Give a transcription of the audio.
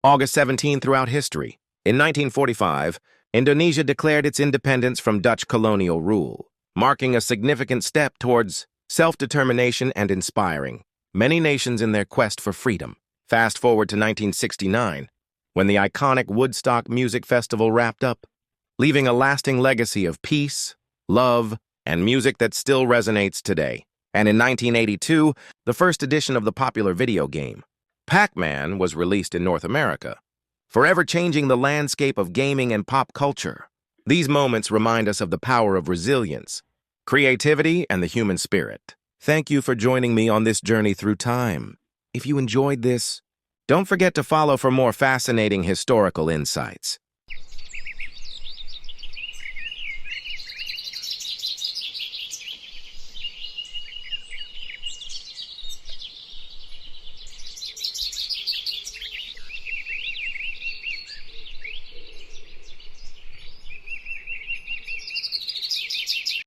August 17 throughout history. In 1945, Indonesia declared its independence from Dutch colonial rule, marking a significant step towards self-determination and inspiring many nations in their quest for freedom. Fast forward to 1969, when the iconic Woodstock Music Festival wrapped up, leaving a lasting legacy of peace, love, and music that still resonates today. And in 1982, the first edition of the popular video game, Pac-Man, was released in North America, forever changing the landscape of gaming and pop culture. These moments remind us of the power of resilience, creativity, and the human spirit. Thank you for joining me on this journey through time. If you enjoyed this, don't forget to follow for more fascinating historical insights.